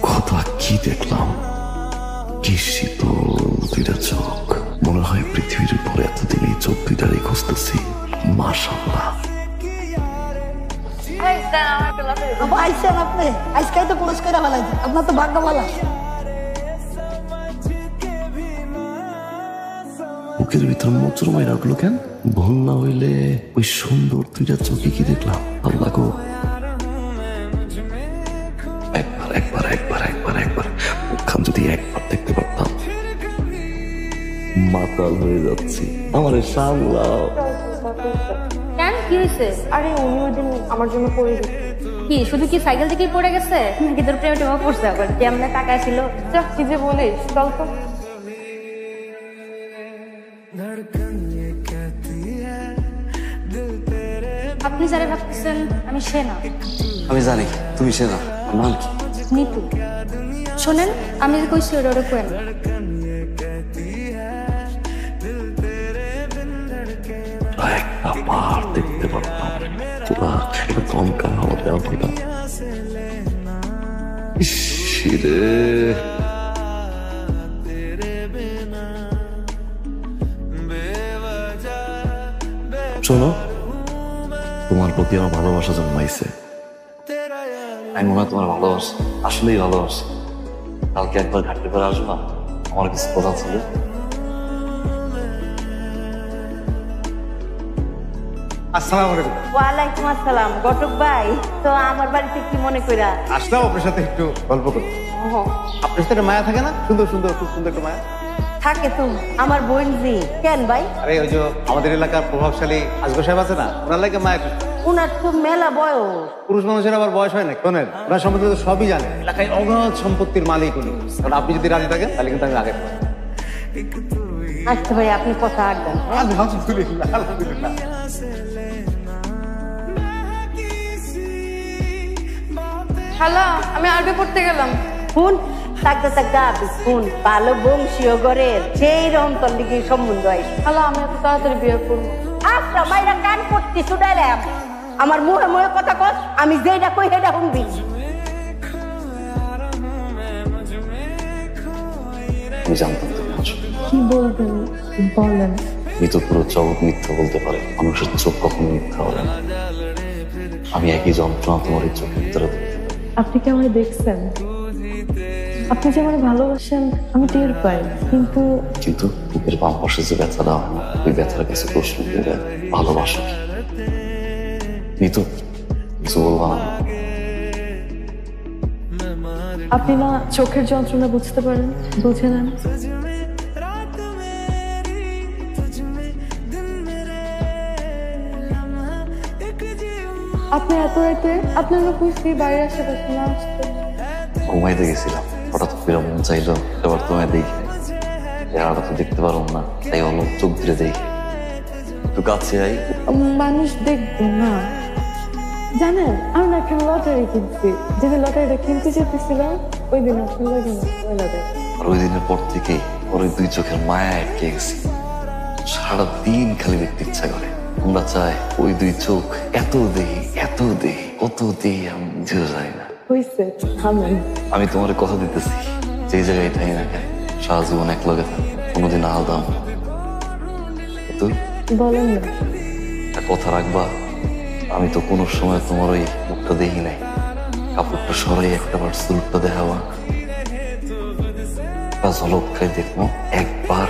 কথা কি দেখলাম, কি শীতল দুইটা চোখ। মনে হয় পৃথিবীর উপর এতদিন এই চোখ দুইটারই খুঁজতেছি। মাশাআল্লাহ। আপনি আজকে তো পুরস্কার আপনার তো ভাগ্য ভালো। বুকের ভিতর মোচড় মাইরা উঠলো কেন? ভুল না হইলে ওই সুন্দর দুইটা চোখে কি দেখলাম? আল্লাহ গো, একবার একবার একবার একবার একবার মুখখান যদি একবার দেখতে পারতাম। মাতাল হয়ে যাচ্ছি। আমার সামলাও। কেন, কি হয়েছে? আরে উনি ওই দিন আমার জন্য পড়ে গেছে। কি শুধু কি সাইকেল থেকেই পড়ে গেছে নাকি তোর প্রেমে টেমে পড়ছে? আবার কেমনে টাকা ছিল? কি যে বলিস, চল তো। আপনি যারা ভাবতেছেন আমি সে না। আমি জানি তুমি সে না। নাম কি? নিতু। শোনেন, আমি যে কইছি ওটা ওটা কোয়েন। একটা পাহাড় দেখতে পারতাম। তোরা এটা চমকা আমার দেওয়া কথা। ইসরে শোনো, তোমার প্রতি আমার ভালোবাসা জন্মাইছে। আমি মনে হয় তোমার ভালোবাসা, আসলেই ভালোবাসা। কালকে একবার ঘাটতে পারে আসবো না? আমার কিছু কথা ছিল। আসসালামু আলাইকুম। ওয়ালাইকুম আসসালাম। ঘটক ভাই, তো আমার বাড়িতে কি মনে কইরা আসলাম আপনার সাথে একটু গল্প করতে। আপনার সাথে একটা মায়া থাকে না? সুন্দর সুন্দর, খুব সুন্দর একটা মায়া থাকে। তো আমার বোন জি কেন ভাই? আরে ওই যে আমাদের এলাকার প্রভাবশালী আজগর সাহেব আছে না, ওনার লাগে মায়া। উনার তো মেলা বয়স। পুরুষ মানুষের আবার বয়স হয় না। শোনেন, ওনার সম্পর্কে তো সবই জানে। এলাকায় অগাধ সম্পত্তির মালিক উনি। কারণ আপনি যদি রাজি থাকেন তাহলে কিন্তু আমি আগে থাকবো। আচ্ছা ভাই, আপনি কথা আর দেন। আলহামদুলিল্লাহ, আলহামদুলিল্লাহ। হ্যালো, আমি আরবি পড়তে গেলাম। শুন, থাকতে থাকতে আপনি শুন, ভালো বংশীয় ঘরের সেই রকম তোর দিকে সম্বন্ধ হয়। হ্যালো, আমি এত তাড়াতাড়ি বিয়ে করবো? আচ্ছা মাইরা কান পড়তে শুনাইলাম। আমার মুহে মুহে কথা কস, আমি যেটা কই সেটা শুনবি। আমি জানতাম তুমি আসবে। কি বলবেন বলেন। মৃত পুরো জগৎ মিথ্যা বলতে পারে, মানুষের চোখ কখনো মিথ্যা হবে না। আমি একই যন্ত্রণা তোমার এই চোখের ভিতরে দেখতে পাই। আপনি কি আমায় দেখছেন? আপনি যে আমার ভালোবাসেন আমি টের পাই, কিন্তু কিন্তু বুকের বাম পাশে যে ব্যথাটা হয় না, ওই ব্যথার কিছু প্রশ্ন করে ভালোবাসো কি? মৃত কিছু বলবা না? আপনি না চোখের যন্ত্রণা বুঝতে পারেন, বুঝে নেন। আপনি এত রাতে আপনার খুশি বাইরে আশেপাশে না আসতে। ঘুমাইতে গেছিলাম, হঠাৎ করে মন চাইলো এবার তোমায় দেখি। চেহারাটা তো দেখতে পারো না, তাই অলপ চোখ ধরে দেখি। একটু কাছে আই। মানুষ দেখবে না। জানেন, আমি না একটা লটারি কিনছি। যেদিন লটারিটা কিনতে যেতেছিলাম ওই দিন আপনার লাগে না। আর ওই দিনের পর থেকেই ওর ওই দুই চোখের মায়া আটকে গেছি। সারা দিন খালি দেখতে ইচ্ছা করে। আমরা চাই ওই দুই চোখ এত দেহি, এত দেহি, কত দেহি আমি নিজেও জানি না। হয়েছে, থামেন। আমি তোমার কথা দিতেছি, যে জায়গায় থাই না খাই সারা জীবন এক লগে থাক, কোনোদিন আলাদা। তুই বলেন না। একটা কথা রাখবা, আমি তো কোনো সময় তোমার ওই মুখটা দেখি নাই। কাপড়টা সরাই একটাবার চুলটা দেখাবা, ঝলক খাই দেখবো একবার।